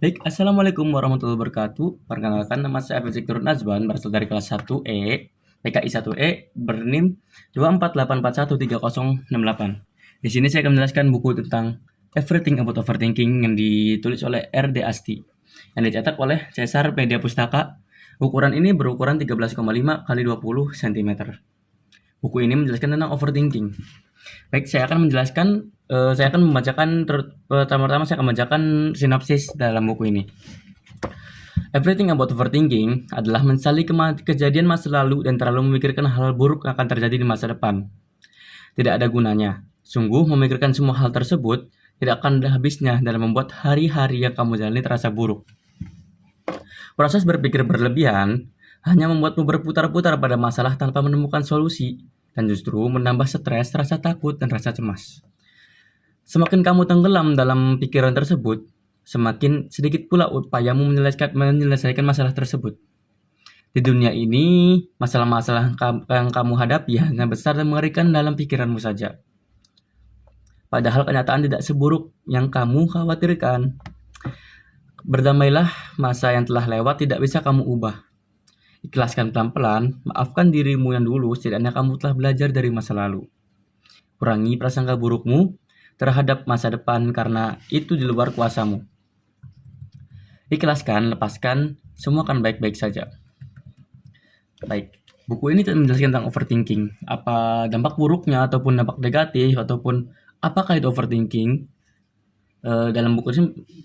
Baik, Assalamualaikum warahmatullahi wabarakatuh. Perkenalkan, nama saya Afif Ziktur Nazwan, berasal dari kelas 1E, PKI 1E, berNIM 248413068. Di sini saya akan menjelaskan buku tentang Everything About Overthinking yang ditulis oleh R.D. Asti, yang dicetak oleh Cesar Media Pustaka. Ukuran ini berukuran 13,5 kali 20 cm. Buku ini menjelaskan tentang overthinking. Baik, saya akan membacakan pertama-tama saya akan membacakan sinopsis dalam buku ini. Everything About Overthinking adalah menyesali kejadian masa lalu dan terlalu memikirkan hal buruk yang akan terjadi di masa depan. Tidak ada gunanya. Sungguh memikirkan semua hal tersebut tidak akan ada habisnya dalam membuat hari-hari yang kamu jalani terasa buruk. Proses berpikir berlebihan hanya membuatmu berputar-putar pada masalah tanpa menemukan solusi dan justru menambah stres, rasa takut, dan rasa cemas. Semakin kamu tenggelam dalam pikiran tersebut, semakin sedikit pula upayamu menyelesaikan masalah tersebut. Di dunia ini, masalah-masalah yang kamu hadapi hanya besar dan mengerikan dalam pikiranmu saja. Padahal kenyataan tidak seburuk yang kamu khawatirkan. Berdamailah, masa yang telah lewat tidak bisa kamu ubah. Ikhlaskan pelan-pelan, maafkan dirimu yang dulu, setidaknya kamu telah belajar dari masa lalu. Kurangi prasangka burukmu terhadap masa depan karena itu di luar kuasamu. Ikhlaskan, lepaskan, semua akan baik-baik saja. Baik, buku ini menjelaskan tentang overthinking. Apa dampak buruknya ataupun dampak negatif ataupun apakah itu overthinking? Dalam buku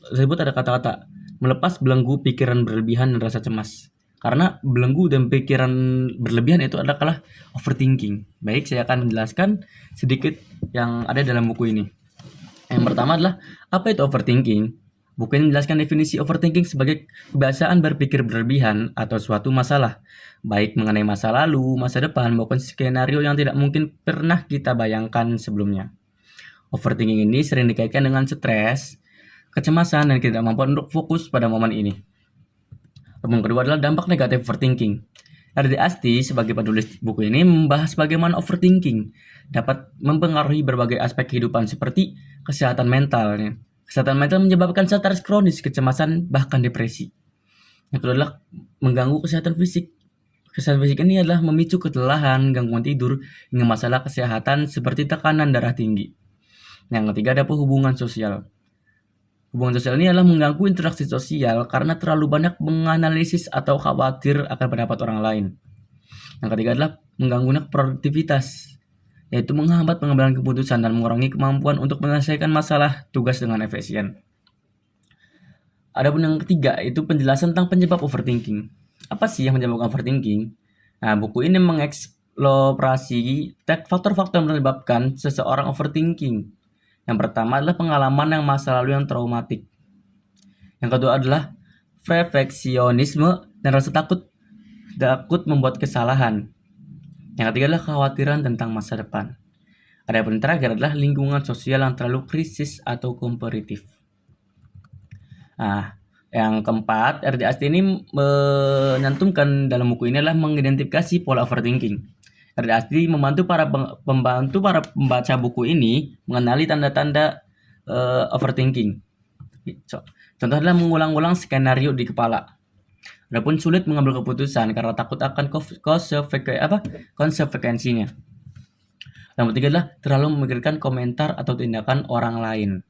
tersebut ada kata-kata melepas belenggu pikiran berlebihan dan rasa cemas. Karena belenggu dan pikiran berlebihan itu adalah overthinking. Baik, saya akan menjelaskan sedikit yang ada dalam buku ini. Yang pertama adalah, apa itu overthinking? Buku ini menjelaskan definisi overthinking sebagai kebiasaan berpikir berlebihan atau suatu masalah, baik mengenai masa lalu, masa depan, maupun skenario yang tidak mungkin pernah kita bayangkan sebelumnya. Overthinking ini sering dikaitkan dengan stres, kecemasan, dan ketidakmampuan untuk fokus pada momen ini. Yang kedua adalah dampak negatif overthinking. R.D. Asti sebagai penulis buku ini membahas bagaimana overthinking dapat mempengaruhi berbagai aspek kehidupan seperti kesehatan mental. Kesehatan mental menyebabkan stres kronis, kecemasan, bahkan depresi. Yang kedua adalah mengganggu kesehatan fisik. Kesehatan fisik ini adalah memicu kelelahan, gangguan tidur, hingga masalah kesehatan seperti tekanan darah tinggi. Yang ketiga ada hubungan sosial. Hubungan sosial ini adalah mengganggu interaksi sosial karena terlalu banyak menganalisis atau khawatir akan pendapat orang lain. Yang ketiga adalah mengganggu produktivitas, yaitu menghambat pengambilan keputusan dan mengurangi kemampuan untuk menyelesaikan masalah tugas dengan efisien. Adapun yang ketiga itu penjelasan tentang penyebab overthinking. Apa sih yang menyebabkan overthinking? Nah, buku ini mengeksplorasi faktor-faktor yang menyebabkan seseorang overthinking. Yang pertama adalah pengalaman yang masa lalu yang traumatik. Yang kedua adalah perfeksionisme dan rasa takut membuat kesalahan. Yang ketiga adalah kekhawatiran tentang masa depan. Adapun terakhir adalah lingkungan sosial yang terlalu krisis atau kompetitif. Nah, yang keempat, R.D. Asti ini menyantumkan dalam buku ini adalah mengidentifikasi pola overthinking. R.D. Asti membantu para pembaca buku ini mengenali tanda-tanda overthinking. Contoh adalah mengulang-ulang skenario di kepala. Adapun sulit mengambil keputusan karena takut akan konsekuensinya. Yang ketiga adalah terlalu memikirkan komentar atau tindakan orang lain.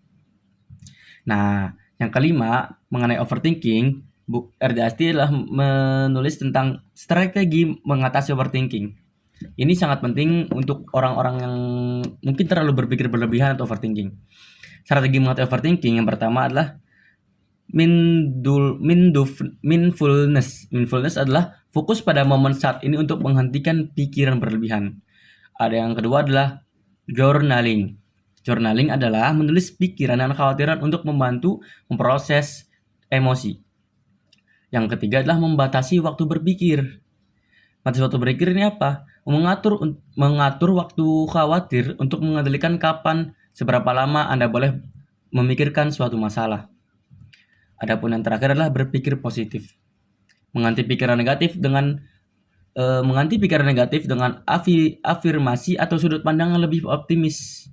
Nah, yang kelima mengenai overthinking, R.D. Asti adalah menulis tentang strategi mengatasi overthinking. Ini sangat penting untuk orang-orang yang mungkin terlalu berpikir berlebihan atau overthinking. Strategi mengatasi overthinking yang pertama adalah mindfulness. Mindfulness adalah fokus pada momen saat ini untuk menghentikan pikiran berlebihan. Ada yang kedua adalah journaling. Journaling adalah menulis pikiran dan kekhawatiran untuk membantu memproses emosi. Yang ketiga adalah membatasi waktu berpikir. Batas waktu berpikir ini apa? Mengatur waktu khawatir untuk mengendalikan kapan, seberapa lama Anda boleh memikirkan suatu masalah. Adapun yang terakhir adalah berpikir positif. Mengganti pikiran negatif dengan afirmasi atau sudut pandang yang lebih optimis.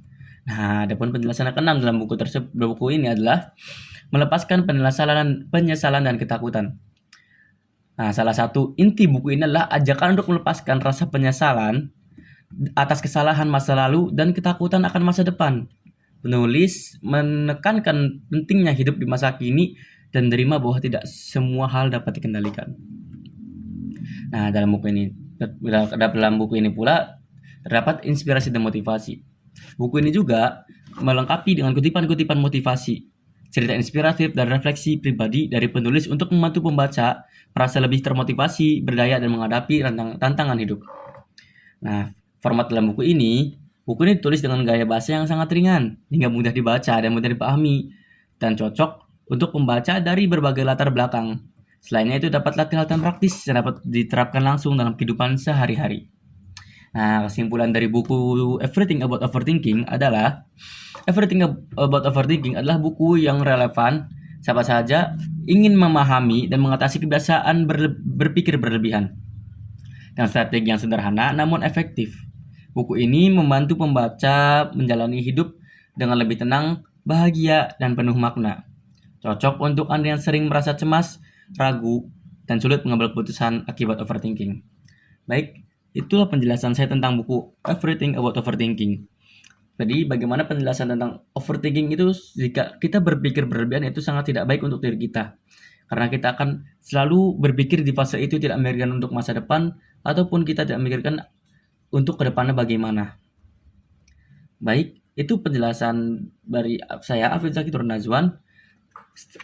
Nah, adapun penjelasan yang keenam dalam buku ini adalah melepaskan penyesalan dan ketakutan. Nah, salah satu inti buku ini adalah ajakan untuk melepaskan rasa penyesalan atas kesalahan masa lalu dan ketakutan akan masa depan. Penulis menekankan pentingnya hidup di masa kini dan menerima bahwa tidak semua hal dapat dikendalikan. Nah, dalam buku ini pula terdapat inspirasi dan motivasi. Buku ini juga melengkapi dengan kutipan-kutipan motivasi, cerita inspiratif dan refleksi pribadi dari penulis untuk membantu pembaca merasa lebih termotivasi, berdaya, dan menghadapi tantangan hidup. Nah, format dalam buku ini ditulis dengan gaya bahasa yang sangat ringan, hingga mudah dibaca dan mudah dipahami, dan cocok untuk pembaca dari berbagai latar belakang. Selainnya itu dapat latihan praktis yang dapat diterapkan langsung dalam kehidupan sehari-hari. Nah, kesimpulan dari buku Everything About Overthinking adalah buku yang relevan siapa saja ingin memahami dan mengatasi kebiasaan berpikir berlebihan. Dengan strategi yang sederhana namun efektif. Buku ini membantu pembaca menjalani hidup dengan lebih tenang, bahagia, dan penuh makna. Cocok untuk Anda yang sering merasa cemas, ragu, dan sulit mengambil keputusan akibat overthinking. Baik, itulah penjelasan saya tentang buku Everything About Overthinking. Jadi bagaimana penjelasan tentang overthinking itu jika kita berpikir berlebihan itu sangat tidak baik untuk diri kita. Karena kita akan selalu berpikir di fase itu tidak memikirkan untuk masa depan ataupun kita tidak memikirkan untuk kedepannya bagaimana. Baik, itu penjelasan dari saya Afid Zaki Nazwan.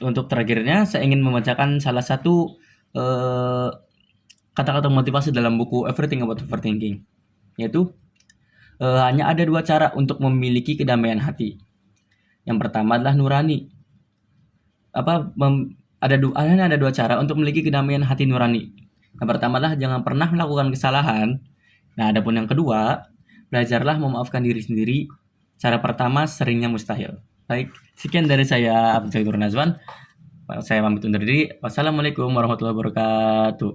Untuk terakhirnya saya ingin membacakan salah satu kata-kata motivasi dalam buku Everything About Overthinking, yaitu hanya ada 2 cara untuk memiliki kedamaian hati. Yang pertama adalah nurani. Hanya ada 2 cara untuk memiliki kedamaian hati nurani. Yang pertama adalah jangan pernah melakukan kesalahan. Nah, adapun yang kedua, belajarlah memaafkan diri sendiri. Cara pertama seringnya mustahil. Baik, sekian dari saya Abdul Nazwan. Saya pamit undur diri. Wassalamualaikum warahmatullahi wabarakatuh.